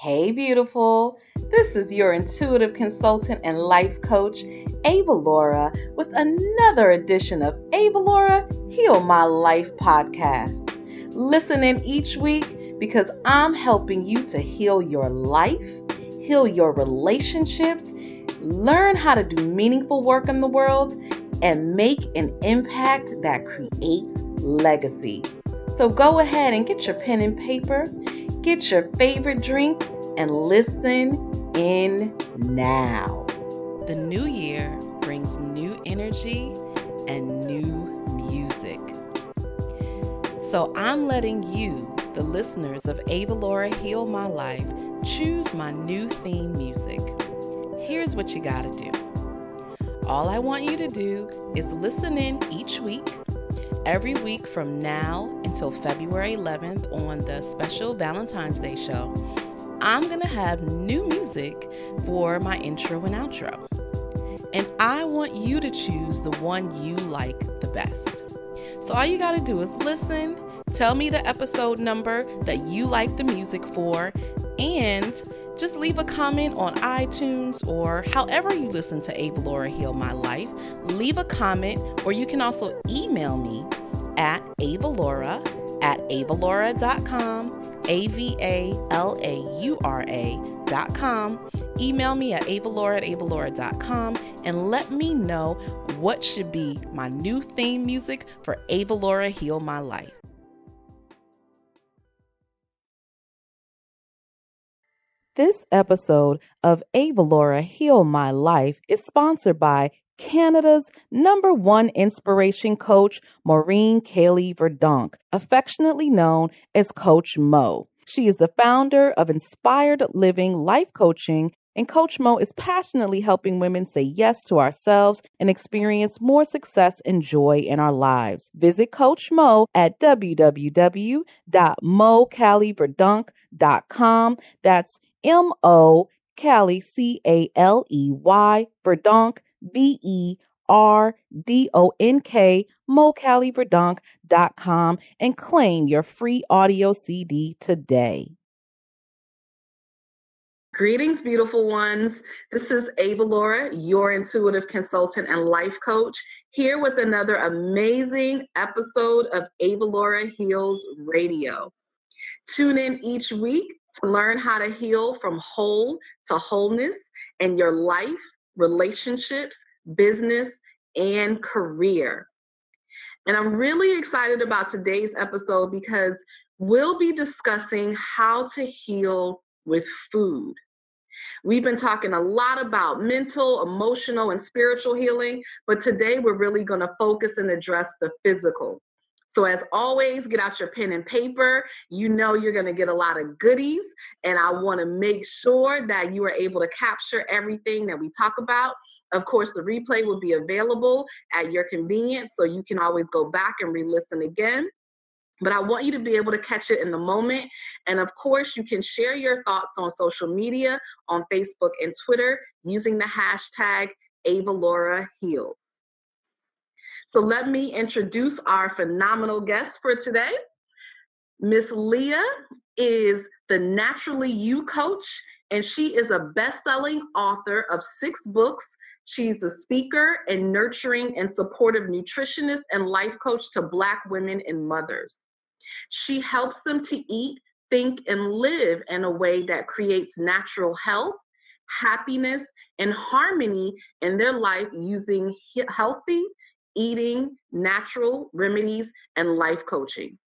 Hey, beautiful. This is your intuitive consultant and life coach, Avalaura, with another edition of Avalaura Heal My Life podcast. Listen in each week because I'm helping you to heal your life, heal your relationships, learn how to do meaningful work in the world, and make an impact that creates legacy. So go ahead and get your pen and paper, get your favorite drink, and listen in now. The new year brings new energy and new music. So I'm letting you, the listeners of Avalaura Heal My Life, choose my new theme music. Here's what you gotta do. All I want you to do is listen in each week, every week from now until February 11th on the special Valentine's Day show. I'm going to have new music for my intro and outro. And I want you to choose the one you like the best. So all you got to do is listen, tell me the episode number that you like the music for, and just leave a comment on iTunes or however you listen to Avalaura Heal My Life. Leave a comment, or you can also email me at avalaura@avalaura.com, avalaura.com. Email me at avalaura@avalaura.com and let me know what should be my new theme music for Avalaura Heal My Life. This episode of Avalaura Heal My Life is sponsored by Canada's #1 inspiration coach, Maureen Kaylee Verdonk, affectionately known as Coach Mo. She is the founder of Inspired Living Life Coaching, and Coach Mo is passionately helping women say yes to ourselves and experience more success and joy in our lives. Visit Coach Mo at www.mocaliverdonk.com. That's MO Cali CALEY Verdonk VERDONK mocaliverdonk.com and claim your free audio CD today. Greetings, beautiful ones. This is Avalaura, your intuitive consultant and life coach, here with another amazing episode of Avalaura Heals Radio. Tune in each week to learn how to heal from whole to wholeness in your life, relationships, business, and career. And I'm really excited about today's episode because we'll be discussing how to heal with food. We've been talking a lot about mental, emotional, and spiritual healing, but today we're really going to focus and address the physical. So as always, get out your pen and paper. You know you're going to get a lot of goodies, and I want to make sure that you are able to capture everything that we talk about. Of course, the replay will be available at your convenience, so you can always go back and re-listen again. But I want you to be able to catch it in the moment. And of course, you can share your thoughts on social media, on Facebook and Twitter, using the hashtag AvalauraHeals. So let me introduce our phenomenal guest for today. Miss Leah is the Naturally You coach, and she is a best-selling author of 6 books. She's a speaker and nurturing and supportive nutritionist and life coach to Black women and mothers. She helps them to eat, think, and live in a way that creates natural health, happiness, and harmony in their life using healthy eating, natural remedies, and life coaching.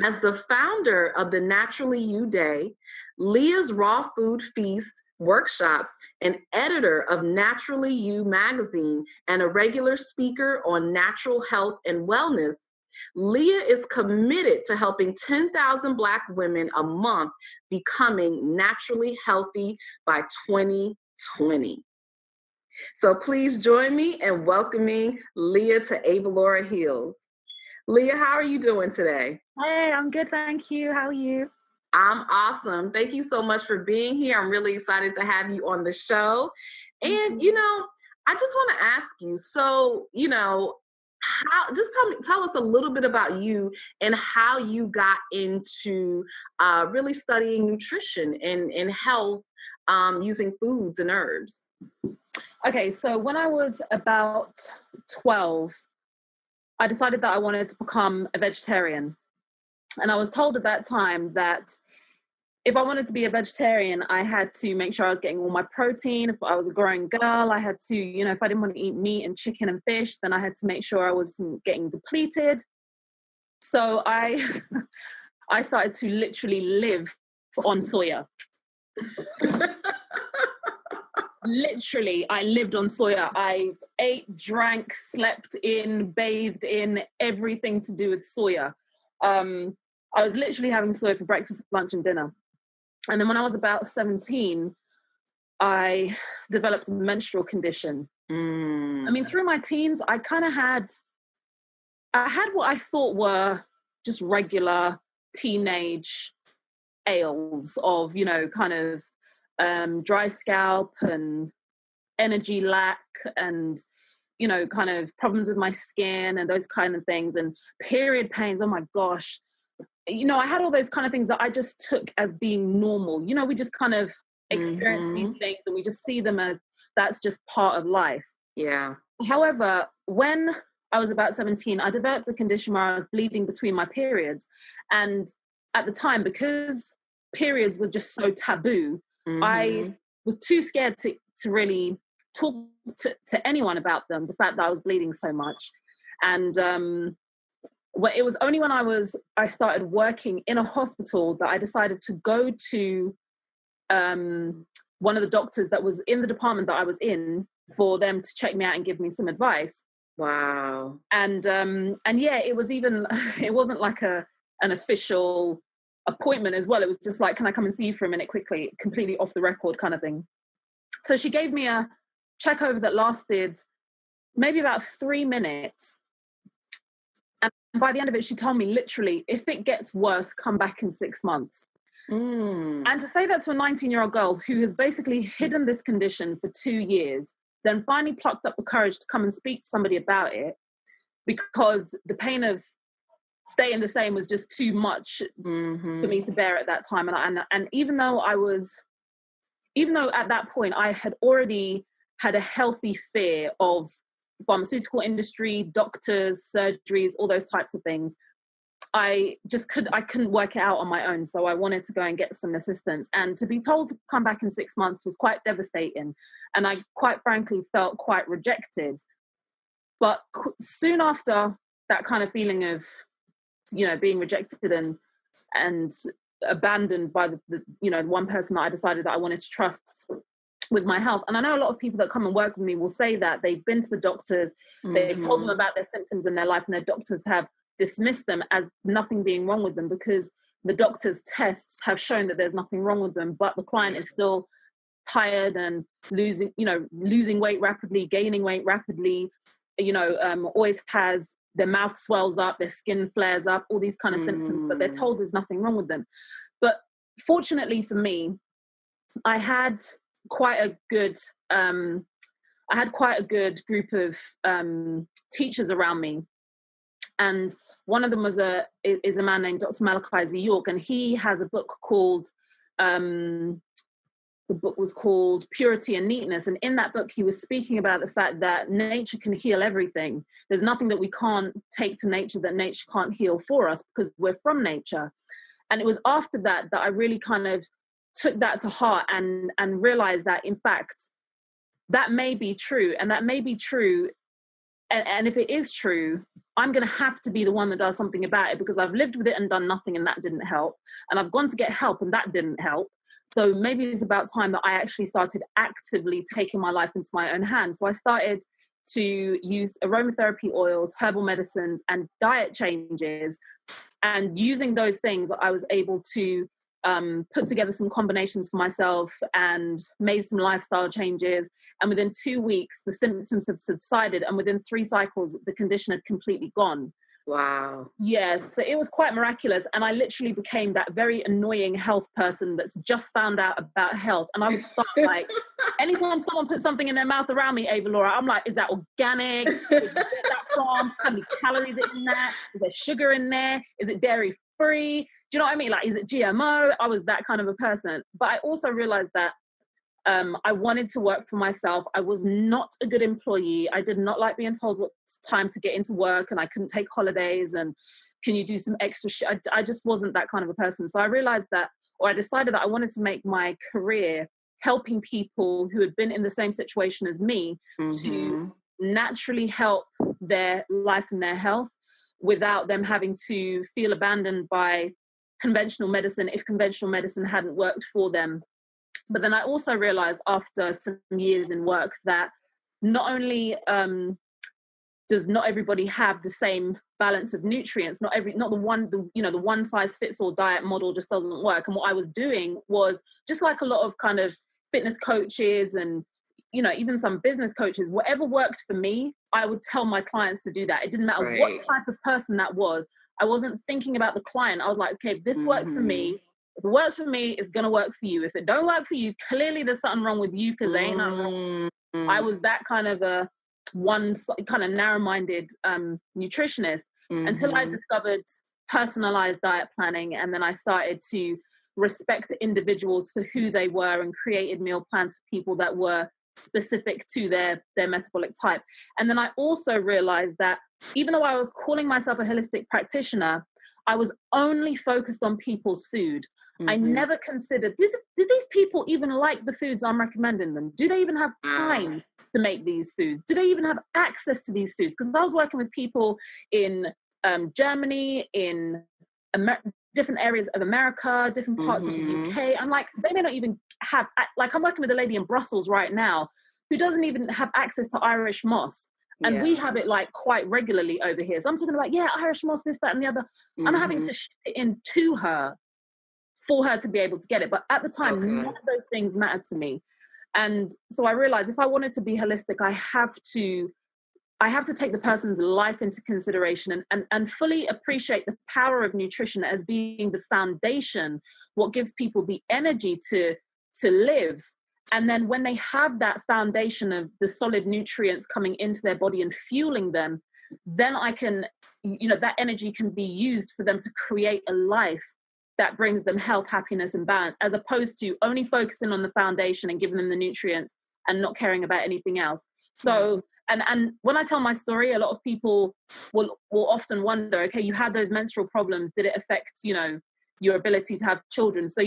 As the founder of the Naturally You Day, Leah's Raw Food Feast workshops, and editor of Naturally You magazine, and a regular speaker on natural health and wellness, Leah is committed to helping 10,000 Black women a month becoming naturally healthy by 2020. So please join me in welcoming Leah to Avalaura Heals. Leah, how are you doing today? Hey, I'm good, thank you. How are you? I'm awesome. Thank you so much for being here. I'm really excited to have you on the show. And, I just want to ask you, so, Tell us a little bit about you and how you got into really studying nutrition and health using foods and herbs. Okay, so when I was about 12, I decided that I wanted to become a vegetarian. And I was told at that time that if I wanted to be a vegetarian, I had to make sure I was getting all my protein. If I was a growing girl, I had to, if I didn't want to eat meat and chicken and fish, then I had to make sure I wasn't getting depleted. So I I started to literally live on soya. Literally, I lived on soya. I ate, drank, slept in, bathed in, everything to do with soya. I was literally having soya for breakfast, lunch, and dinner. And then when I was about 17, I developed a menstrual condition. I mean, through my teens, I had what I thought were just regular teenage ails of, kind of dry scalp and energy lack and, kind of problems with my skin and those kind of things, and period pains. Oh my gosh. I had all those kind of things that I just took as being normal. We just kind of experience these things and we just see them as that's just part of life. Yeah. However, when I was about 17, I developed a condition where I was bleeding between my periods. And at the time, because periods was just so taboo, I was too scared to really talk to anyone about them, the fact that I was bleeding so much. And it was only when I started working in a hospital that I decided to go to one of the doctors that was in the department that I was in for them to check me out and give me some advice. Wow. And yeah, it wasn't like an official appointment as well. It was just like, can I come and see you for a minute quickly, completely off the record kind of thing. So she gave me a check over that lasted maybe about 3 minutes. And by the end of it, she told me literally, if it gets worse, come back in 6 months. And to say that to a 19-year-old girl who has basically hidden this condition for 2 years, then finally plucked up the courage to come and speak to somebody about it, because the pain of staying the same was just too much for me to bear at that time. And even though at that point I had already had a healthy fear of pharmaceutical industry, doctors, surgeries, all those types of things, I couldn't work it out on my own. So I wanted to go and get some assistance. And to be told to come back in 6 months was quite devastating. And I quite frankly felt quite rejected. But soon after that kind of feeling of, being rejected and abandoned by the one person that I decided that I wanted to trust with my health. And I know a lot of people that come and work with me will say that they've been to the doctors, they've told them about their symptoms in their life, and their doctors have dismissed them as nothing being wrong with them because the doctor's tests have shown that there's nothing wrong with them, but the client is still tired and losing weight rapidly, gaining weight rapidly, always has their mouth swells up, their skin flares up, all these kind of symptoms, but they're told there's nothing wrong with them. But fortunately for me, I had quite a good group of teachers around me. And one of them is a man named Dr. Malachi Z. York, and he has a book called the book was called Purity and Neatness. And in that book, he was speaking about the fact that nature can heal everything. There's nothing that we can't take to nature that nature can't heal for us because we're from nature. And it was after that I really kind of took that to heart and realized that, in fact, that may be true. And that may be true. And if it is true, I'm going to have to be the one that does something about it, because I've lived with it and done nothing and that didn't help. And I've gone to get help and that didn't help. So maybe it's about time that I actually started actively taking my life into my own hands. So I started to use aromatherapy oils, herbal medicines, and diet changes. And using those things, I was able to put together some combinations for myself and made some lifestyle changes. And within 2 weeks, the symptoms have subsided. And within 3 cycles, the condition had completely gone. Wow. Yes, so it was quite miraculous. And I literally became that very annoying health person that's just found out about health. And I would start like, anytime someone puts something in their mouth around me, Avalaura, I'm like, is that organic? Did you get that from? How many calories are in that? Is there sugar in there? Is it dairy free? Do you know what I mean? Like, is it GMO? I was that kind of a person. But I also realized that I wanted to work for myself. I was not a good employee. I did not like being told what time to get into work, and I couldn't take holidays, and can you do some extra shit? I just wasn't that kind of a person. So I realized that, or I decided that I wanted to make my career helping people who had been in the same situation as me to naturally help their life and their health without them having to feel abandoned by conventional medicine if conventional medicine hadn't worked for them. But then I also realized after some years in work that not only does not everybody have the same balance of nutrients, not the one size fits all diet model just doesn't work. And what I was doing was, just like a lot of kind of fitness coaches and even some business coaches, whatever worked for me, I would tell my clients to do that. It didn't matter what type of person that was. I wasn't thinking about the client. I was like, okay, if this works for me, if it works for me, it's gonna work for you. If it don't work for you, clearly there's something wrong with you, because there ain't nothing wrong. I was that kind of a narrow-minded nutritionist until I discovered personalized diet planning, and then I started to respect individuals for who they were and created meal plans for people that were specific to their metabolic type. And then I also realized that even though I was calling myself a holistic practitioner, I was only focused on people's food. I never considered, did these people even like the foods I'm recommending them? Do they even have time to make these foods? Do they even have access to these foods? Because I was working with people in Germany, in different areas of America, different parts of the UK. I'm like, they may not even have, like, I'm working with a lady in Brussels right now who doesn't even have access to Irish moss. And we have it like quite regularly over here. So I'm talking about, Irish moss, this, that, and the other. I'm having to ship it in to her for her to be able to get it. But at the time, none of those things mattered to me. And so I realized if I wanted to be holistic, I have to take the person's life into consideration and fully appreciate the power of nutrition as being the foundation, what gives people the energy to live. And then when they have that foundation of the solid nutrients coming into their body and fueling them, then I can, that energy can be used for them to create a life that brings them health, happiness, and balance, as opposed to only focusing on the foundation and giving them the nutrients and not caring about anything else. So, and when I tell my story, a lot of people will often wonder, okay, you had those menstrual problems. Did it affect, your ability to have children? So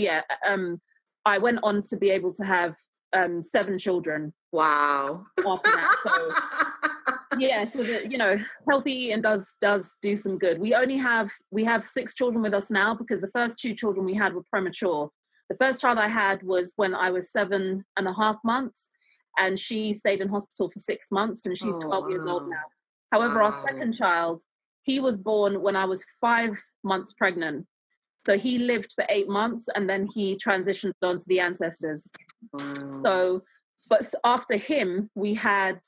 I went on to be able to have 7 children. Wow. After that. So so healthy eating does do some good. We have 6 children with us now, because the first 2 children we had were premature. The first child I had was when I was 7.5 months, and she stayed in hospital for 6 months, and she's 12 years old now. However, our second child, he was born when I was 5 months pregnant. So he lived for 8 months, and then he transitioned on to the ancestors. So, but after him, we had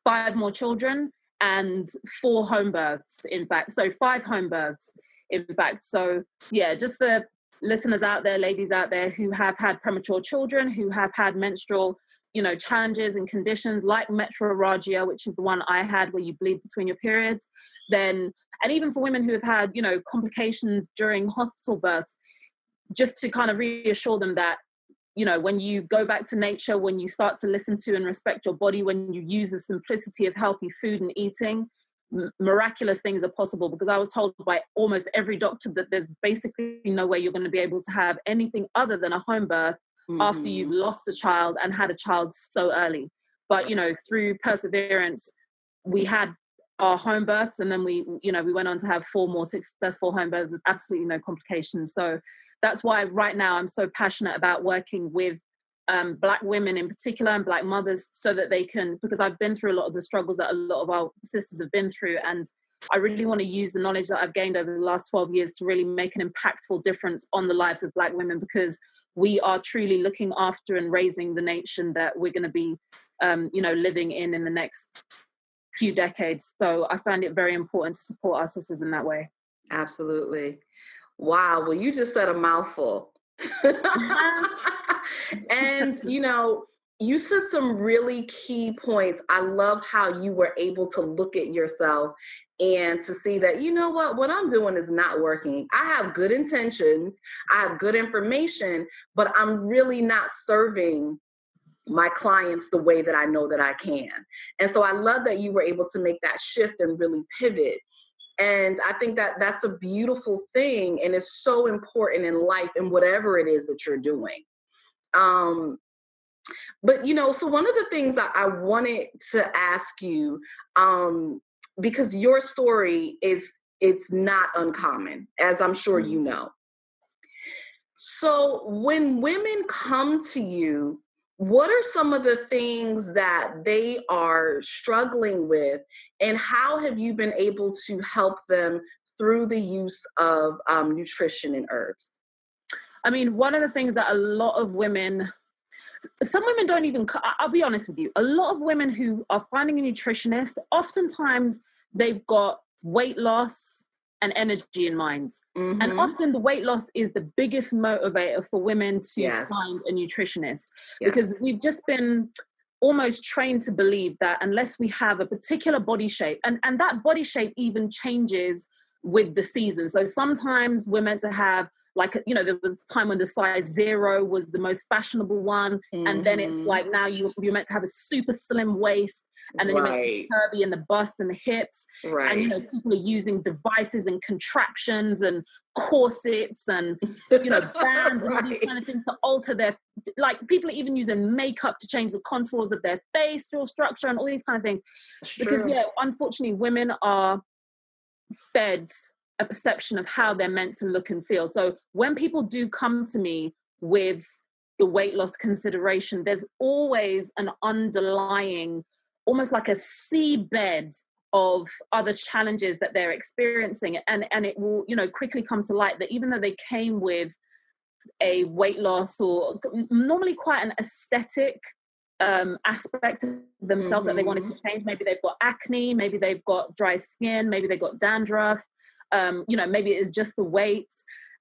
5 more children and 4 home births, in fact. So 5 home births, in fact. So just for listeners out there, ladies out there who have had premature children, who have had menstrual, challenges and conditions like metrorrhagia, which is the one I had, where you bleed between your periods, and even for women who have had, complications during hospital births, just to kind of reassure them that, when you go back to nature, when you start to listen to and respect your body, when you use the simplicity of healthy food and eating, miraculous things are possible. Because I was told by almost every doctor that there's basically no way you're going to be able to have anything other than a home birth after you've lost a child and had a child so early. But, through perseverance, we had our home births, and then we went on to have 4 more successful home births with absolutely no complications. So that's why right now I'm so passionate about working with Black women in particular, and Black mothers, so that they can, because I've been through a lot of the struggles that a lot of our sisters have been through, and I really want to use the knowledge that I've gained over the last 12 years to really make an impactful difference on the lives of Black women, because we are truly looking after and raising the nation that we're going to be, living in the next few decades. So I find it very important to support our sisters in that way. Absolutely. Wow. Well, you just said a mouthful. And, You said some really key points. I love how you were able to look at yourself and to see that, you know what I'm doing is not working. I have good intentions, I have good information, but I'm really not serving my clients the way that I know that I can. And so I love that you were able to make that shift and really pivot. And I think that that's a beautiful thing, and it's so important in life and whatever it is that you're doing. But, so one of the things I wanted to ask you, because your story it's not uncommon, as I'm sure you know. So when women come to you, what are some of the things that they are struggling with, and how have you been able to help them through the use of nutrition and herbs? I mean, one of the things that a lot of women, some women don't even, I'll be honest with you, a lot of women who are finding a nutritionist, oftentimes they've got weight loss and energy in mind. Mm-hmm. And often the weight loss is the biggest motivator for women to find a nutritionist, because we've just been almost trained to believe that unless we have a particular body shape, and that body shape even changes with the season. So sometimes we're meant to have, like, there was a time when the size 0 was the most fashionable one. Mm-hmm. And then it's like now you're meant to have a super slim waist, and then you're meant to be curvy in the bust and the hips. Right. And, people are using devices and contraptions and corsets and, bands and all these kind of things to alter their, like, people are even using makeup to change the contours of their facial structure and all these kind of things. Because, unfortunately, women are fed a perception of how they're meant to look and feel. So when people do come to me with the weight loss consideration, there's always an underlying, almost like a seabed of other challenges that they're experiencing. And it will, quickly come to light that even though they came with a weight loss or normally quite an aesthetic aspect of themselves that they wanted to change, maybe they've got acne, maybe they've got dry skin, maybe they've got dandruff, maybe it's just the weight.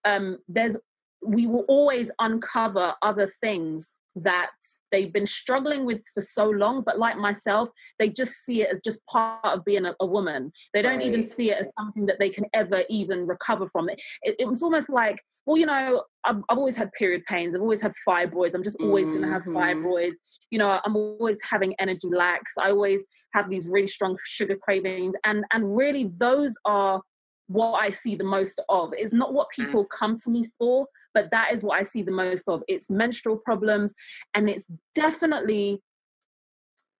We will always uncover other things that they've been struggling with for so long, but like myself, they just see it as just part of being a woman. They don't even see it as something that they can ever even recover from. It was almost like, well, I've always had period pains. I've always had fibroids. I'm just always going to have fibroids. I'm always having energy lacks. I always have these really strong sugar cravings. And really, those are what I see the most of. It's not what people come to me for, but that is what I see the most of. It's menstrual problems, and it's definitely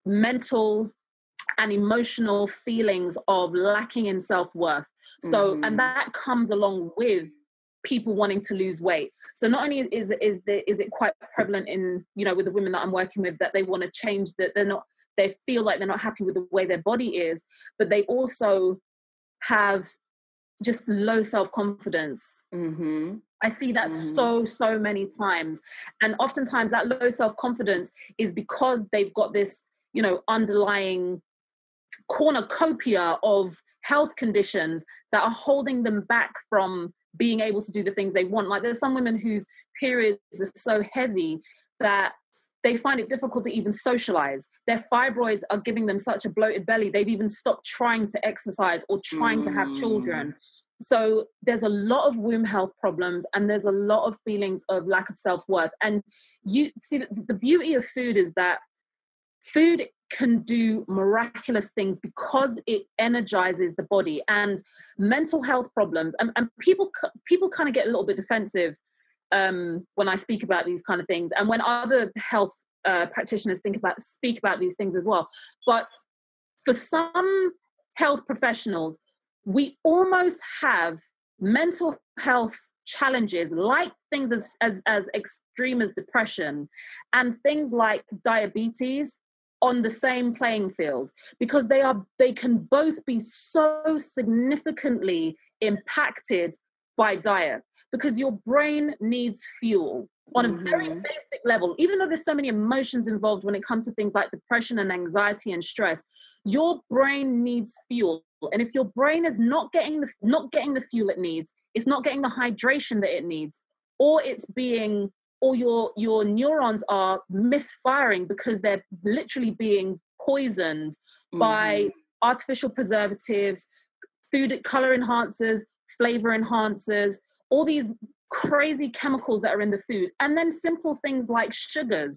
mental and emotional feelings of lacking in self-worth. So, and that comes along with people wanting to lose weight. So not only is it quite prevalent in, with the women that I'm working with, that they want to change, that they feel like they're not happy with the way their body is, but they also have just low self-confidence. I see that so many times. And oftentimes that low self-confidence is because they've got this, underlying cornucopia of health conditions that are holding them back from being able to do the things they want. Like, there's some women whose periods are so heavy that they find it difficult to even socialize. Their fibroids are giving them such a bloated belly, they've even stopped trying to exercise or trying to have children. So there's a lot of womb health problems, and there's a lot of feelings of lack of self-worth. And you see, the beauty of food is that food can do miraculous things because it energizes the body. And mental health problems, and people kind of get a little bit defensive when I speak about these kind of things, and when other health practitioners speak about these things as well. But for some health professionals, we almost have mental health challenges, like things as extreme as depression and things like diabetes, on the same playing field, because they can both be so significantly impacted by diet, because your brain needs fuel on a very basic level. Even though there's so many emotions involved when it comes to things like depression and anxiety and stress, your brain needs fuel. And if your brain is not getting the fuel it needs, it's not getting the hydration that it needs, or it's being or your neurons are misfiring because they're literally being poisoned by artificial preservatives, food color enhancers, flavor enhancers, all these crazy chemicals that are in the food. And then simple things like sugars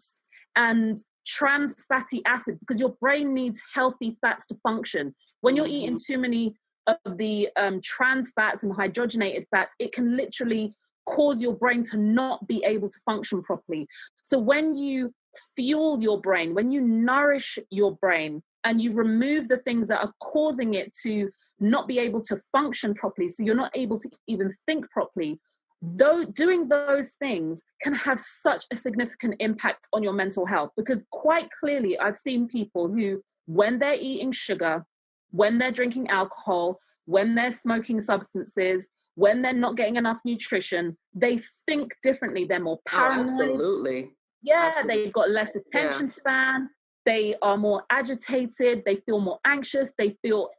and trans fatty acids, because your brain needs healthy fats to function. When you're eating too many of the trans fats and hydrogenated fats, it can literally cause your brain to not be able to function properly. So when you fuel your brain, when you nourish your brain and you remove the things that are causing it to not be able to function properly, so you're not able to even think properly, though doing those things can have such a significant impact on your mental health. Because quite clearly, I've seen people who, when they're eating sugar, when they're drinking alcohol, when they're smoking substances, when they're not getting enough nutrition, they think differently. They're more paranoid. Oh, absolutely. Yeah, Absolutely. they've got less attention span. They are more agitated. They feel more anxious. They feel,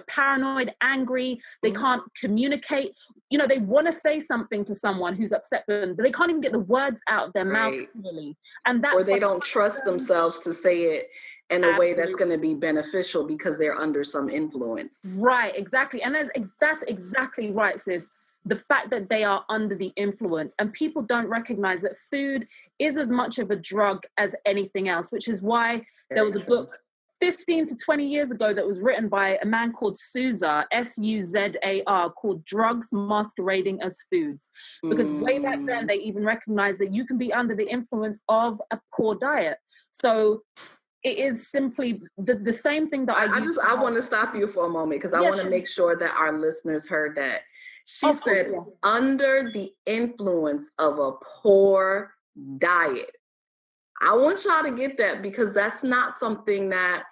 paranoid, angry. They can't communicate. They want to say something to someone who's upset them, but they can't even get the words out of their mouth clearly. And that, or they don't trust themselves to say it in a way that's going to be beneficial because they're under some influence. Right, exactly. And that's exactly right, sis. The fact that they are under the influence, and people don't recognize that food is as much of a drug as anything else, which is why there was a book 15 to 20 years ago that was written by a man called Suzar, Suzar, called Drugs Masquerading as Foods. Because way back then, they even recognized that you can be under the influence of a poor diet. So it is simply the same thing that I want to stop you for a moment because I want to make sure that our listeners heard that. She said, under the influence of a poor diet. I want y'all to get that, because that's not something that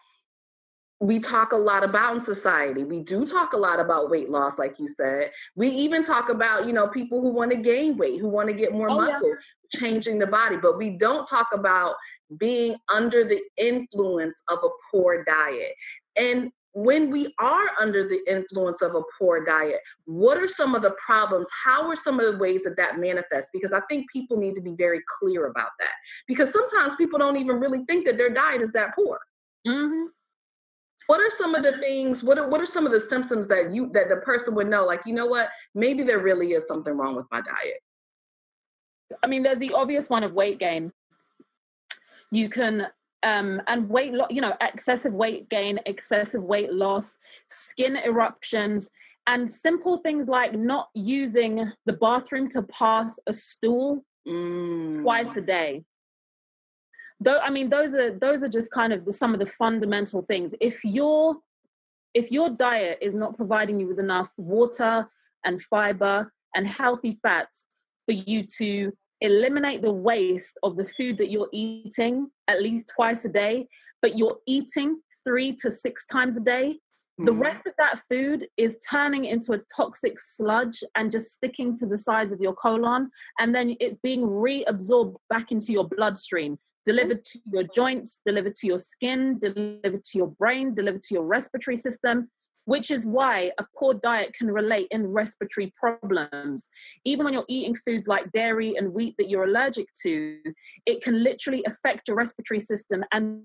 we talk a lot about in society. We do talk a lot about weight loss, like you said. We even talk about, people who want to gain weight, who want to get more muscle, changing the body. But we don't talk about being under the influence of a poor diet. And when we are under the influence of a poor diet, what are some of the problems? How are some of the ways that manifests? Because I think people need to be very clear about that. Because sometimes people don't even really think that their diet is that poor. What are some of the things, what are some of the symptoms that the person would know, like, you know what, maybe there really is something wrong with my diet? I mean, there's the obvious one of weight gain. You can, and weight loss, excessive weight gain, excessive weight loss, skin eruptions, and simple things like not using the bathroom to pass a stool twice a day. Though, I mean, those are just kind of some of the fundamental things. If your diet is not providing you with enough water and fiber and healthy fats for you to eliminate the waste of the food that you're eating at least twice a day, but you're eating 3 to 6 times a day, the rest of that food is turning into a toxic sludge and just sticking to the sides of your colon, and then it's being reabsorbed back into your bloodstream, delivered to your joints, delivered to your skin, delivered to your brain, delivered to your respiratory system, which is why a poor diet can relate in respiratory problems. Even when you're eating foods like dairy and wheat that you're allergic to, it can literally affect your respiratory system and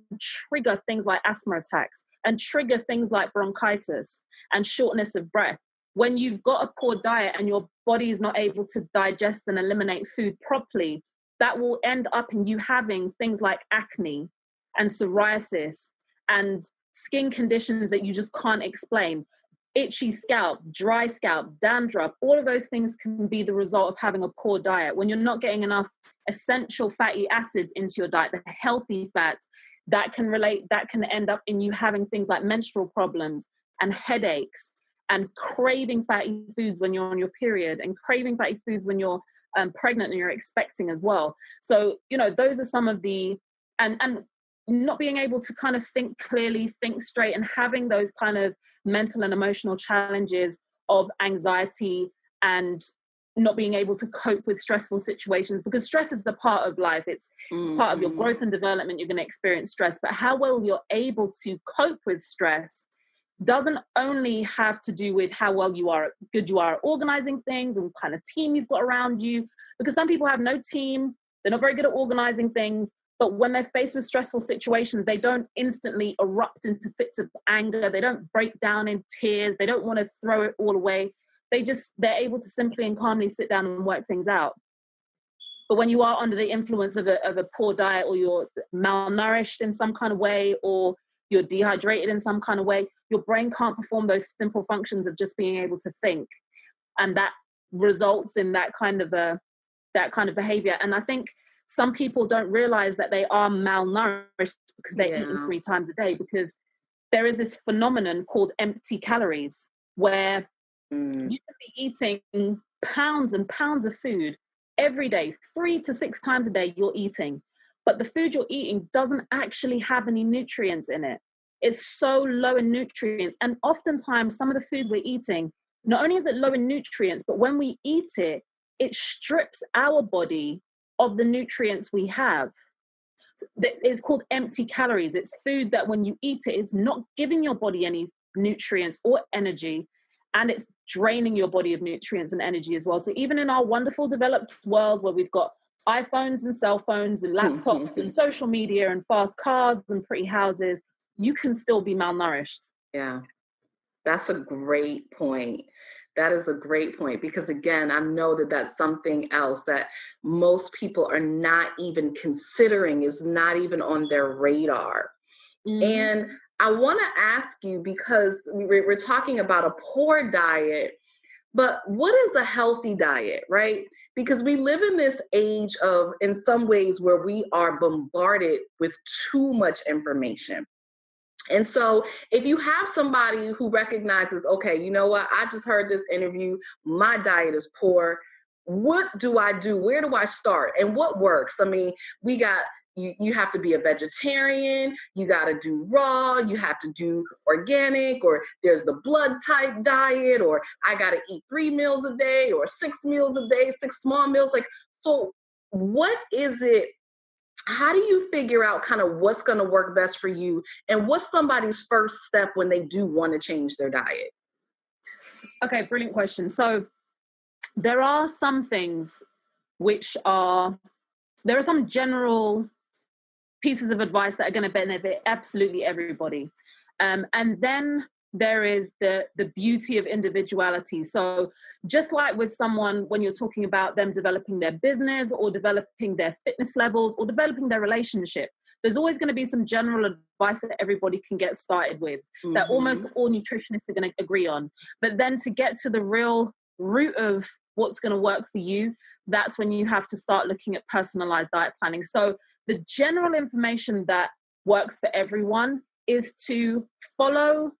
trigger things like asthma attacks and trigger things like bronchitis and shortness of breath. When you've got a poor diet and your body is not able to digest and eliminate food properly, that will end up in you having things like acne and psoriasis and skin conditions that you just can't explain. Itchy scalp, dry scalp, dandruff, all of those things can be the result of having a poor diet. When you're not getting enough essential fatty acids into your diet, the healthy fats, that can end up in you having things like menstrual problems and headaches and craving fatty foods when you're on your period and craving fatty foods when you're pregnant and you're expecting as well. So, those are some of the, and not being able to kind of think clearly, think straight, and having those kind of mental and emotional challenges of anxiety and not being able to cope with stressful situations, because stress is the part of life. It's part of your growth and development. You're going to experience stress, but how well you're able to cope with stress doesn't only have to do with how well good you are at organizing things and what kind of team you've got around you, because some people have no team, They're not very good at organizing things. But when they're faced with stressful situations, they don't instantly erupt into fits of anger. They don't break down in tears. They don't want to throw it all away. They're able to simply and calmly sit down and work things out. But when you are under the influence of a poor diet, or you're malnourished in some kind of way, or you're dehydrated in some kind of way, your brain can't perform those simple functions of just being able to think. And that results in that kind of behavior. And I think some people don't realize that they are malnourished because they're eating 3 times a day, because there is this phenomenon called empty calories, where you can be eating pounds and pounds of food every day, 3 to 6 times a day you're eating, but the food you're eating doesn't actually have any nutrients in it. It's so low in nutrients. And oftentimes some of the food we're eating, not only is it low in nutrients, but when we eat it, it strips our body of the nutrients we have. It's called empty calories. It's food that when you eat it, it's not giving your body any nutrients or energy, and it's draining your body of nutrients and energy as well. So even in our wonderful developed world, where we've got iPhones and cell phones and laptops and social media and fast cars and pretty houses, you can still be malnourished. Yeah, that's a great point. That is a great point, because again, I know that that's something else that most people are not even considering, is not even on their radar. And I want to ask you, because we're talking about a poor diet, but what is a healthy diet, right? Because we live in this age of, in some ways, where we are bombarded with too much information. And so if you have somebody who recognizes, okay, you know what, I just heard this interview, my diet is poor, what do I do? Where do I start? And what works? I mean, we got, you have to be a vegetarian, you got to do raw, you have to do organic, or there's the blood type diet, or I got to eat 3 meals a day or 6 meals a day, 6 small meals. Like, so what is it? How do you figure out kind of what's going to work best for you? And what's somebody's first step when they do want to change their diet? Okay, brilliant question. So there are some things there are some general pieces of advice that are going to benefit absolutely everybody. And then there is the beauty of individuality. So just like with someone, when you're talking about them developing their business or developing their fitness levels or developing their relationship, there's always going to be some general advice that everybody can get started with, that almost all nutritionists are going to agree on. But then to get to the real root of what's going to work for you, that's when you have to start looking at personalized diet planning. So the general information that works for everyone is to follow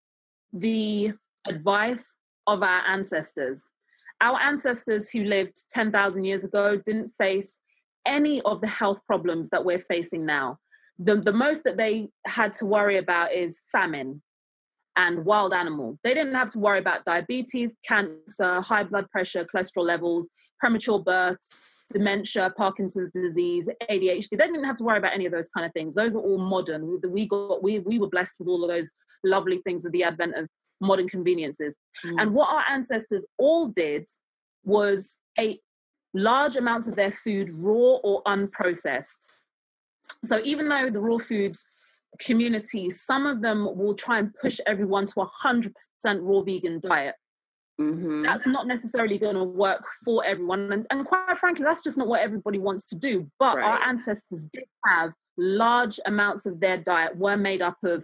the advice of our ancestors. Our ancestors who lived 10,000 years ago didn't face any of the health problems that we're facing now. The most that they had to worry about is famine and wild animals. They didn't have to worry about diabetes, cancer, high blood pressure, cholesterol levels, premature births, dementia, Parkinson's disease, ADHD. They didn't have to worry about any of those kind of things. Those are all modern. We were blessed with all of those lovely things with the advent of modern conveniences. And what our ancestors all did was ate large amounts of their food raw or unprocessed. So even though the raw foods community, some of them will try and push everyone to 100% raw vegan diet. That's not necessarily going to work for everyone. And quite frankly, that's just not what everybody wants to do. But our ancestors did have large amounts of their diet were made up of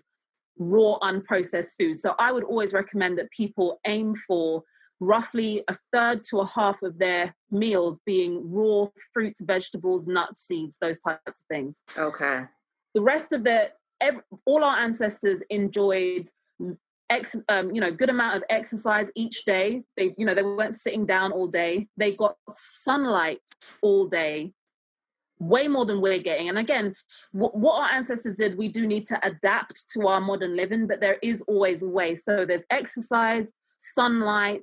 raw, unprocessed food. So I would always recommend that people aim for roughly a third to a half of their meals being raw fruits, vegetables, nuts, seeds, those types of things. Okay. The rest of all our ancestors enjoyed good amount of exercise each day. They weren't sitting down all day. They got sunlight all day, way more than we're getting. And again, what our ancestors did, we do need to adapt to our modern living, but there is always a way. So there's exercise, sunlight,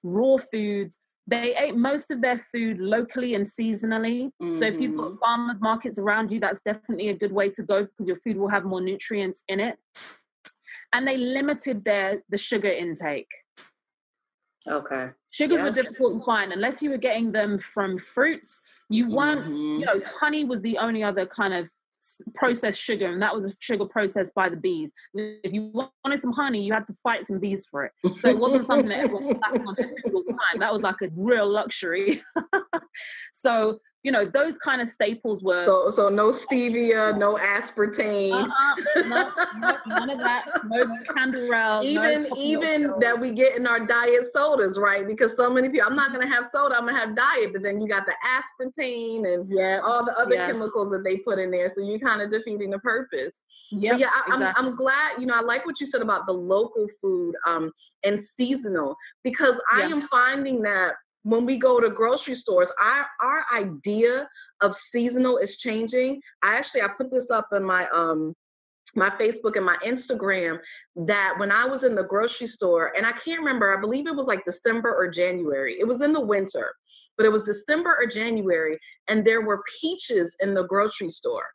raw foods. They ate most of their food locally and seasonally. So if you've got farmers markets around you, that's definitely a good way to go, because your food will have more nutrients in it. And they limited the sugar intake. Okay. Sugars were difficult to find unless you were getting them from fruits. You weren't, honey was the only other kind of processed sugar, and that was a sugar processed by the bees. If you wanted some honey, you had to fight some bees for it. So it wasn't something that everyone was on every single time. That was like a real luxury. So, those kind of staples were. So no stevia, no aspartame. No, none of that. No Canderel. Even that we get in our diet sodas, right? Because so many people, I'm not going to have soda, I'm going to have diet, but then you got the aspartame and all the other chemicals that they put in there. So you're kind of defeating the purpose. Yep, exactly. I'm glad, I like what you said about the local food and seasonal, because I am finding that when we go to grocery stores, our idea of seasonal is changing. I put this up in my my Facebook and my Instagram, that when I was in the grocery store, and I can't remember, I believe it was like December or January. It was in the winter, but it was December or January, and there were peaches in the grocery store.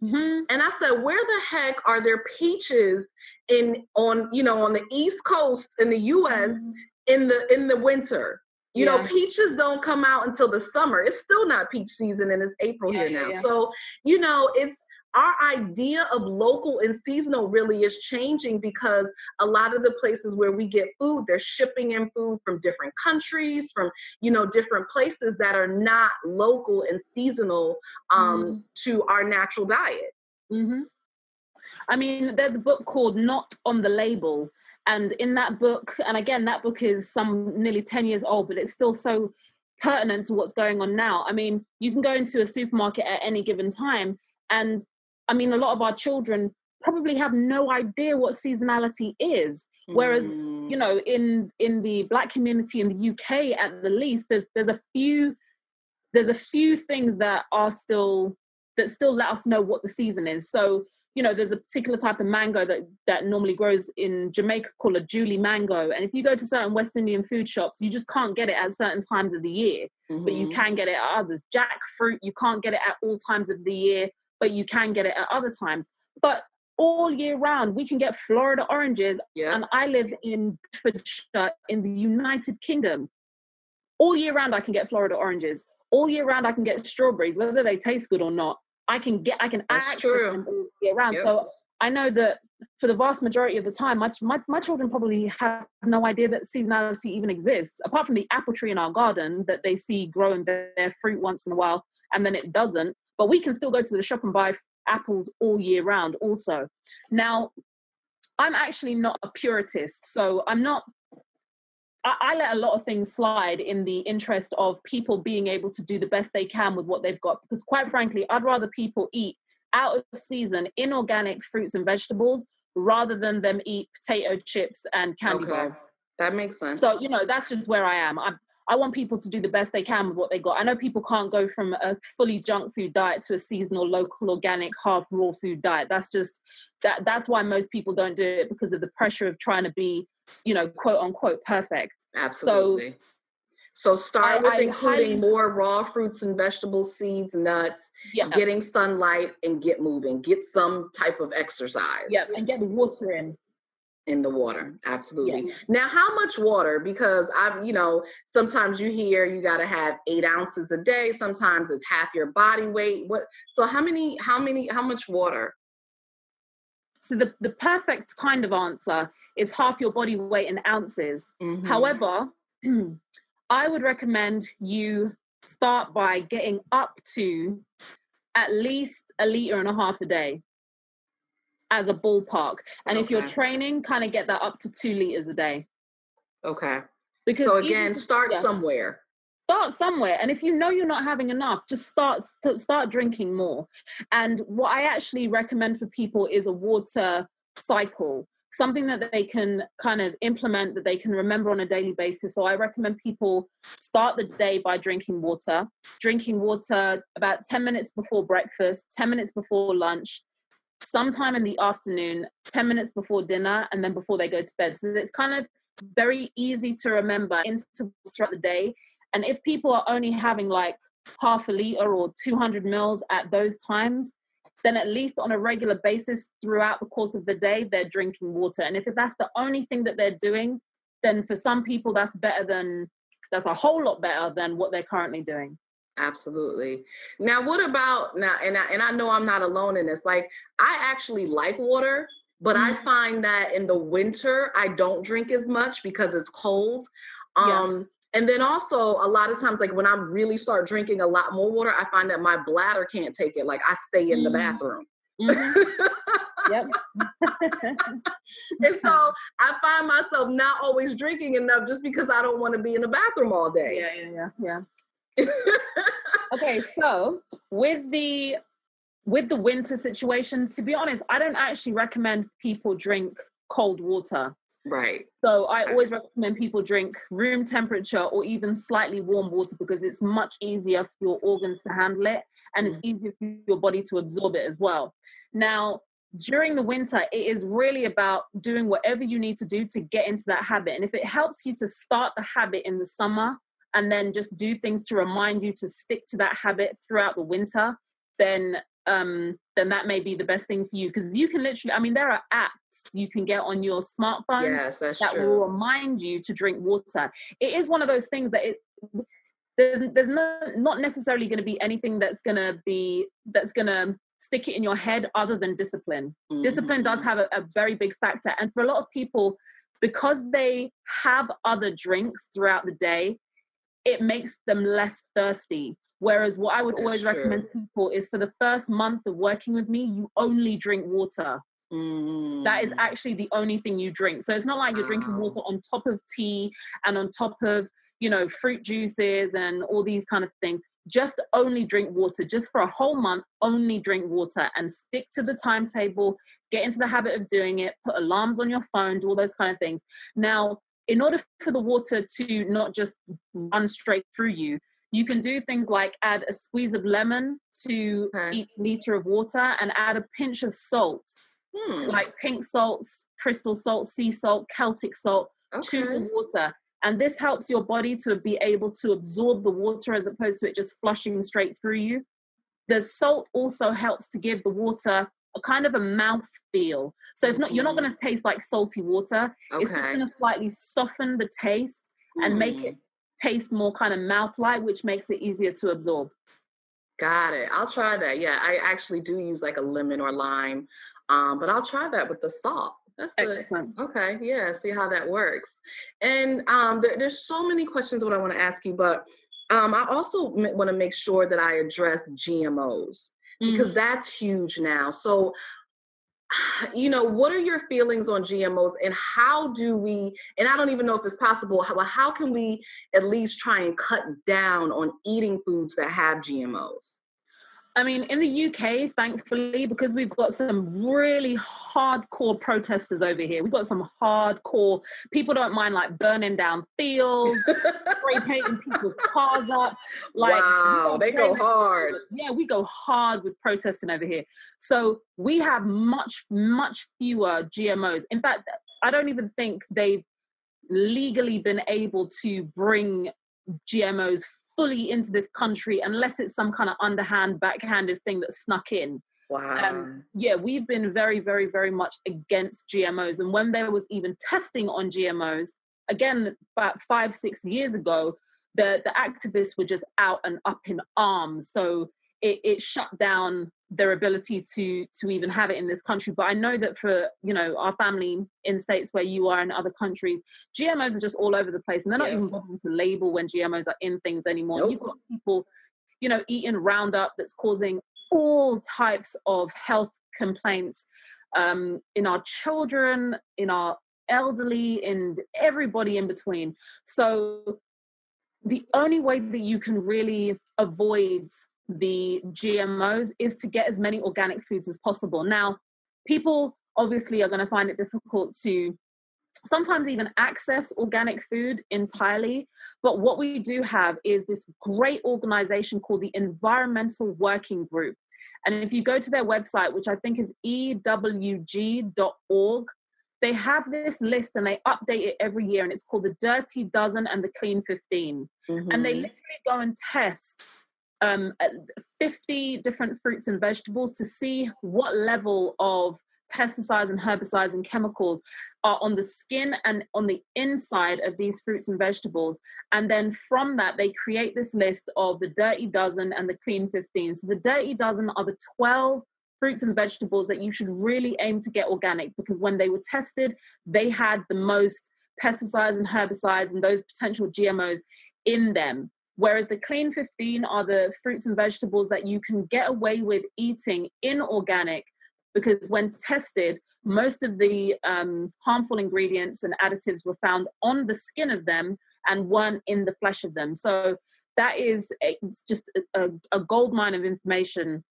Mm-hmm. And I said, where the heck are there peaches on the East Coast in the US in the winter? Peaches don't come out until the summer. It's still not peach season, and it's April here now. Yeah. So, it's our idea of local and seasonal really is changing, because a lot of the places where we get food, they're shipping in food from different countries, from, different places that are not local and seasonal to our natural diet. Mm-hmm. I mean, there's a book called Not on the Label. And in that book, and again, that book is nearly 10 years old, but it's still so pertinent to what's going on now. I mean, you can go into a supermarket at any given time, and I mean, a lot of our children probably have no idea what seasonality is. Whereas, in the Black community in the UK, at the least, there's a few things that still let us know what the season is. So, there's a particular type of mango that normally grows in Jamaica called a Julie mango. And if you go to certain West Indian food shops, you just can't get it at certain times of the year, but you can get it at others. Jackfruit, you can't get it at all times of the year, but you can get it at other times. But all year round, we can get Florida oranges. Yeah. And I live in Bedfordshire in the United Kingdom. All year round, I can get Florida oranges. All year round, I can get strawberries, whether they taste good or not. I can access them all year round. Yep. So I know that for the vast majority of the time, my children probably have no idea that seasonality even exists, apart from the apple tree in our garden that they see growing their fruit once in a while, and then it doesn't. But we can still go to the shop and buy apples all year round also. Now, I'm actually not a puritist, so I let a lot of things slide in the interest of people being able to do the best they can with what they've got. Because quite frankly, I'd rather people eat out of season inorganic fruits and vegetables rather than them eat potato chips and candy bars. That makes sense. So, that's just where I am. I want people to do the best they can with what they got. I know people can't go from a fully junk food diet to a seasonal, local, organic, half raw food diet. That's why most people don't do it, because of the pressure of trying to be, quote unquote, perfect. Absolutely. So start with including more raw fruits and vegetables, seeds, nuts, getting sunlight, and get moving. Get some type of exercise. Yeah, and get the water in the water. Absolutely. Yeah. Now, how much water? Because sometimes you hear you got to have 8 ounces a day. Sometimes it's half your body weight. So how much water? So the perfect kind of answer is half your body weight in ounces. Mm-hmm. However, I would recommend you start by getting up to at least 1.5 liters a day as a ballpark. And if you're training, kind of get that up to 2 liters a day. Okay. Because so again, start somewhere. Start somewhere. And if you know you're not having enough, just start drinking more. And what I actually recommend for people is a water cycle, something that they can kind of implement, that they can remember on a daily basis. So I recommend people start the day by drinking water about 10 minutes before breakfast, 10 minutes before lunch, sometime in the afternoon, 10 minutes before dinner, and then before they go to bed. So it's kind of very easy to remember intervals throughout the day. And if people are only having like half a liter or 200 mils at those times, then at least on a regular basis throughout the course of the day, they're drinking water. And if that's the only thing that they're doing, then for some people that's a whole lot better than what they're currently doing. Absolutely. Now, what about now? And I know I'm not alone in this. Like, I actually like water, but I find that in the winter I don't drink as much because it's cold. And then also a lot of times, like when I really start drinking a lot more water, I find that my bladder can't take it. Like I stay in the bathroom. Yep. And so I find myself not always drinking enough just because I don't want to be in the bathroom all day. Yeah. Okay, so with the winter situation, to be honest, I don't actually recommend people drink cold water. Right. So I always recommend people drink room temperature or even slightly warm water because it's much easier for your organs to handle it, and it's easier for your body to absorb it as well. Now, during the winter, it is really about doing whatever you need to do to get into that habit. And if it helps you to start the habit in the summer and then just do things to remind you to stick to that habit throughout the winter, then that may be the best thing for you. Because you can literally, I mean, there are apps you can get on your smartphone that will remind you to drink water. It is one of those things that there's not necessarily going to be anything that's going to stick it in your head other than discipline. Discipline does have a very big factor. And for a lot of people, because they have other drinks throughout the day, it makes them less thirsty. Whereas what I would always recommend people is for the first month of working with me, you only drink water. That is actually the only thing you drink. So it's not like you're drinking water on top of tea and on top of, fruit juices and all these kind of things. Just only drink water. Just for a whole month, only drink water and stick to the timetable, get into the habit of doing it, put alarms on your phone, do all those kind of things. Now, in order for the water to not just run straight through you, you can do things like add a squeeze of lemon to each liter of water and add a pinch of salt. Like pink salts, crystal salt, sea salt, Celtic salt, to the water. And this helps your body to be able to absorb the water as opposed to it just flushing straight through you. The salt also helps to give the water a kind of a mouth feel. So it's not, you're not going to taste like salty water. It's just going to slightly soften the taste and make it taste more kind of mouth-like, which makes it easier to absorb. Got it. I'll try that. Yeah, I actually do use like a lemon or lime. But I'll try that with the salt. That's excellent. Okay, yeah, see how that works. And there's so many questions what I want to ask you, but I also want to make sure that I address GMOs because that's huge now. So, what are your feelings on GMOs and how do we, and I don't even know if it's possible, how can we at least try and cut down on eating foods that have GMOs? I mean, in the UK, thankfully, because we've got some really hardcore protesters over here. We've got some hardcore, people don't mind like burning down fields, spray painting people's cars up. Like, wow, they go hard. Yeah, we go hard with protesting over here. So we have much, much fewer GMOs. In fact, I don't even think they've legally been able to bring GMOs fully into this country unless it's some kind of underhand, backhanded thing that snuck in. Wow. Yeah, we've been very, very, very much against GMOs. And when there was even testing on GMOs, again, about 5-6 years ago, the activists were just out and up in arms. So it shut down their ability to even have it in this country. But I know that for, our family in states where you are in other countries, GMOs are just all over the place. And they're not even bothering to label when GMOs are in things anymore. Nope. You've got people, eating Roundup that's causing all types of health complaints in our children, in our elderly, and everybody in between. So the only way that you can really avoid the GMOs is to get as many organic foods as possible. Now, people obviously are going to find it difficult to sometimes even access organic food entirely. But what we do have is this great organization called the Environmental Working Group. And if you go to their website, which I think is ewg.org, they have this list and they update it every year, and it's called the Dirty Dozen and the Clean 15. And they literally go and test 50 different fruits and vegetables to see what level of pesticides and herbicides and chemicals are on the skin and on the inside of these fruits and vegetables. And then from that, they create this list of the dirty dozen and the clean 15. So the dirty dozen are the 12 fruits and vegetables that you should really aim to get organic, because when they were tested, they had the most pesticides and herbicides and those potential GMOs in them. Whereas the clean 15 are the fruits and vegetables that you can get away with eating inorganic, because when tested, most of the harmful ingredients and additives were found on the skin of them and weren't in the flesh of them. So that is just a gold mine of information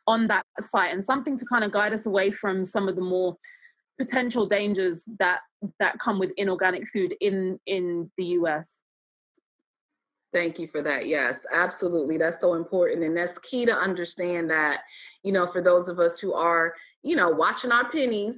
on that site, and something to kind of guide us away from some of the more potential dangers that come with inorganic food in the US. Thank you for that. Yes, absolutely. That's so important. And that's key to understand that, for those of us who are, watching our pennies,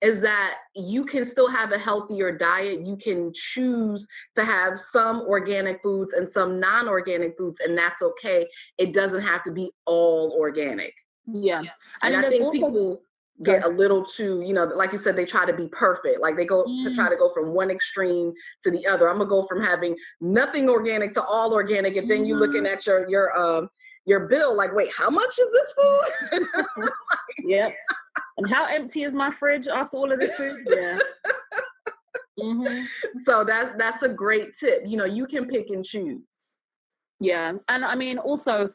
is that you can still have a healthier diet. You can choose to have some organic foods and some non-organic foods, and that's okay. It doesn't have to be all organic. Yeah. And I think people get a little too, like you said, they try to be perfect. Like they go to try to go from one extreme to the other. I'm gonna go from having nothing organic to all organic, and then you're looking at your bill like, wait, how much is this food? Yeah. And how empty is my fridge after all of this food? Yeah. So that's a great tip. You can pick and choose. Yeah. And I mean, also,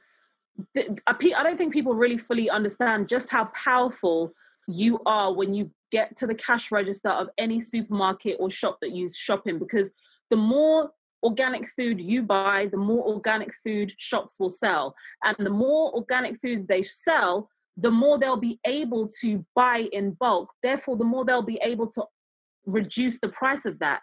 I don't think people really fully understand just how powerful you are when you get to the cash register of any supermarket or shop that you shop in, because the more organic food you buy, the more organic food shops will sell. And the more organic foods they sell, the more they'll be able to buy in bulk. Therefore, the more they'll be able to reduce the price of that.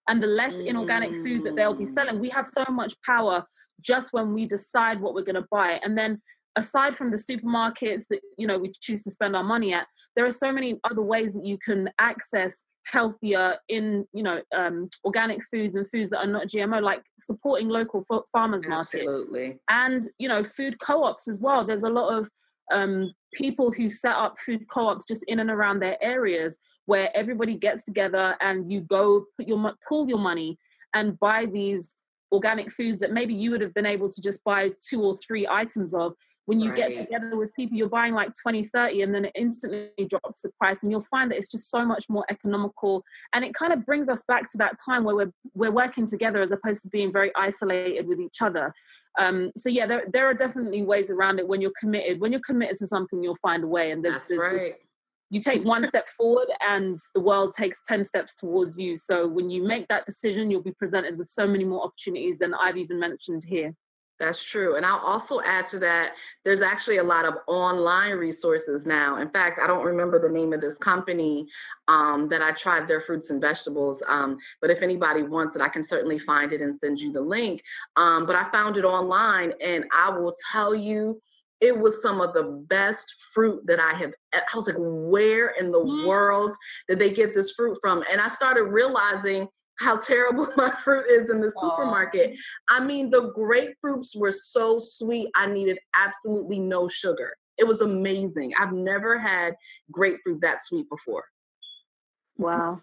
And the less inorganic food that they'll be selling. We have so much power just when we decide what we're going to buy. And then aside from the supermarkets that, we choose to spend our money at, there are so many other ways that you can access healthier organic foods and foods that are not GMO, like supporting local farmers markets. Absolutely. And, food co-ops as well. There's a lot of people who set up food co-ops just in and around their areas, where everybody gets together and you go pool your money and buy these organic foods that maybe you would have been able to just buy 2 or 3 items of. When you get together with people, you're buying like 20, 30, and then it instantly drops the price, and you'll find that it's just so much more economical. And it kind of brings us back to that time where we're working together as opposed to being very isolated with each other. So yeah, there are definitely ways around it when you're committed. When you're committed to something, you'll find a way. And there's you take one step forward and the world takes 10 steps towards you. So when you make that decision, you'll be presented with so many more opportunities than I've even mentioned here. That's true. And I'll also add to that, there's actually a lot of online resources now. In fact, I don't remember the name of this company that I tried their fruits and vegetables. But if anybody wants it, I can certainly find it and send you the link. But I found it online, and I will tell you, it was some of the best fruit that I was like, where in the world did they get this fruit from? And I started realizing how terrible my fruit is in the supermarket. I mean, the grapefruits were so sweet. I needed absolutely no sugar. It was amazing. I've never had grapefruit that sweet before. Wow.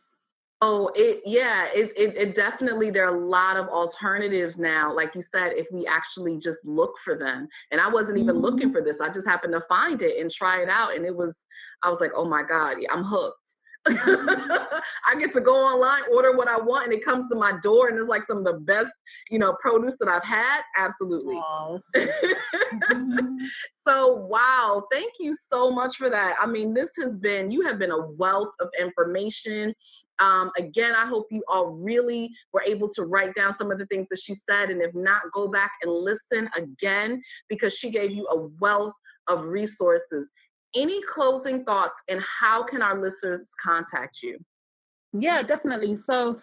Oh, it definitely, there are a lot of alternatives now. Like you said, if we actually just look for them. And I wasn't even looking for this. I just happened to find it and try it out. And I was like, oh my God, I'm hooked. I get to go online, order what I want, and it comes to my door, and it's like some of the best, produce that I've had. Absolutely. So, wow, thank you so much for that. I mean, you have been a wealth of information. Again, I hope you all really were able to write down some of the things that she said, and if not, go back and listen again, because she gave you a wealth of resources. Any closing thoughts, and how can our listeners contact you? Yeah, definitely. So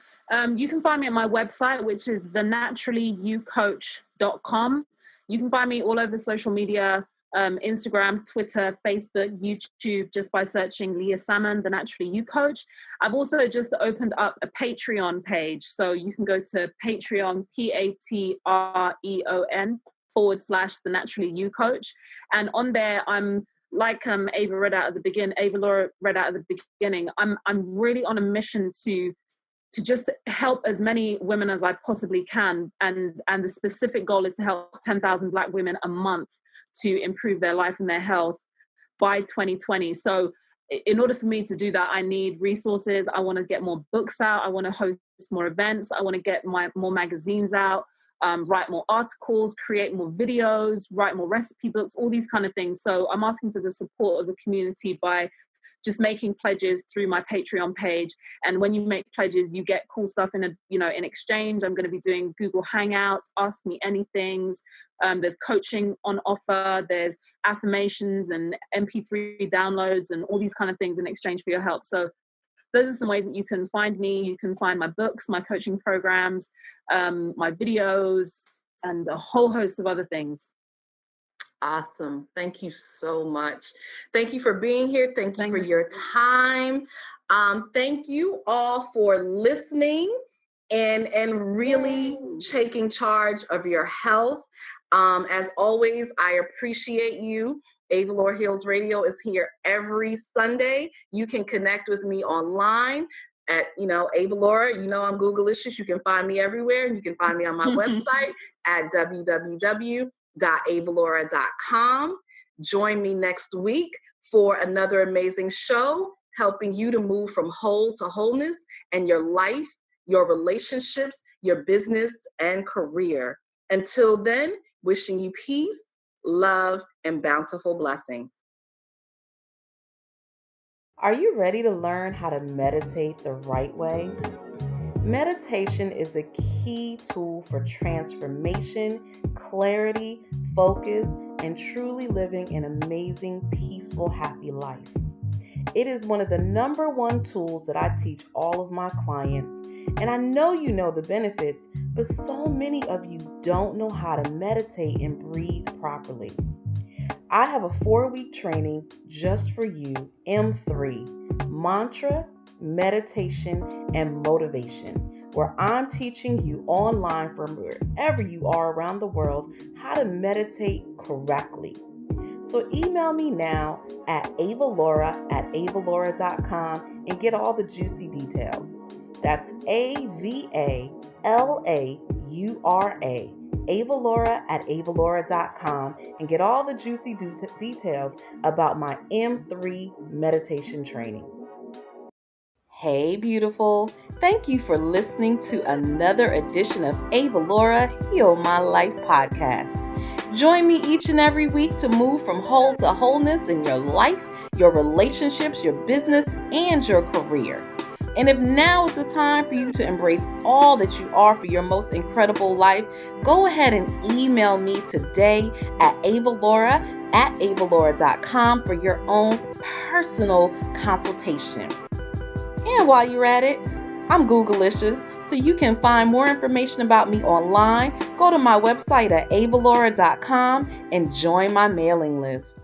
you can find me at my website, which is thenaturallyyoucoach.com. You can find me all over social media, Instagram, Twitter, Facebook, YouTube, just by searching Leah Salamon, The Naturally You Coach. I've also just opened up a Patreon page. So you can go to Patreon, Patreon / The Naturally You Coach. And on there, I'm Ava read out at the beginning, Avalaura read out at the beginning, I'm really on a mission to just help as many women as I possibly can. And the specific goal is to help 10,000 Black women a month to improve their life and their health by 2020. So in order for me to do that, I need resources. I want to get more books out. I want to host more events. I want to get more magazines out, write more articles, create more videos, write more recipe books, all these kind of things. So I'm asking for the support of the community by just making pledges through my Patreon page. And when you make pledges, you get cool stuff in exchange. I'm going to be doing Google Hangouts, Ask Me Anythings. There's coaching on offer. There's affirmations and MP3 downloads and all these kind of things in exchange for your help. So those are some ways that you can find me. You can find my books, my coaching programs, my videos, and a whole host of other things. Awesome. Thank you so much. Thank you for being here. Thank you for your time. Thank you all for listening and really taking charge of your health. As always, I appreciate you. Avalaura Heals Radio is here every Sunday. You can connect with me online at, Avalaura. I'm Googleicious. You can find me everywhere. And you can find me on my website at www.avalaura.com. Join me next week for another amazing show, helping you to move from whole to wholeness in your life, your relationships, your business, and career. Until then, wishing you peace, love, and bountiful blessings. Are you ready to learn how to meditate the right way? Meditation is a key tool for transformation, clarity, focus, and truly living an amazing, peaceful, happy life. It is one of the number one tools that I teach all of my clients, and I know you know the benefits, but so many of you don't know how to meditate and breathe properly. I have a 4-week training just for you, M3, Mantra, Meditation, and Motivation, where I'm teaching you online from wherever you are around the world how to meditate correctly. So email me now at avalaura@avalaura.com and get all the juicy details. That's AVALAURA, Avalaura@avalaura.com, and get all the juicy details about my M3 meditation training. Hey, beautiful. Thank you for listening to another edition of Avalaura Heal My Life podcast. Join me each and every week to move from whole to wholeness in your life, your relationships, your business, and your career. And if now is the time for you to embrace all that you are for your most incredible life, go ahead and email me today at avalaura@avalaura.com for your own personal consultation. And while you're at it, I'm Googleicious, so you can find more information about me online. Go to my website at avalaura.com and join my mailing list.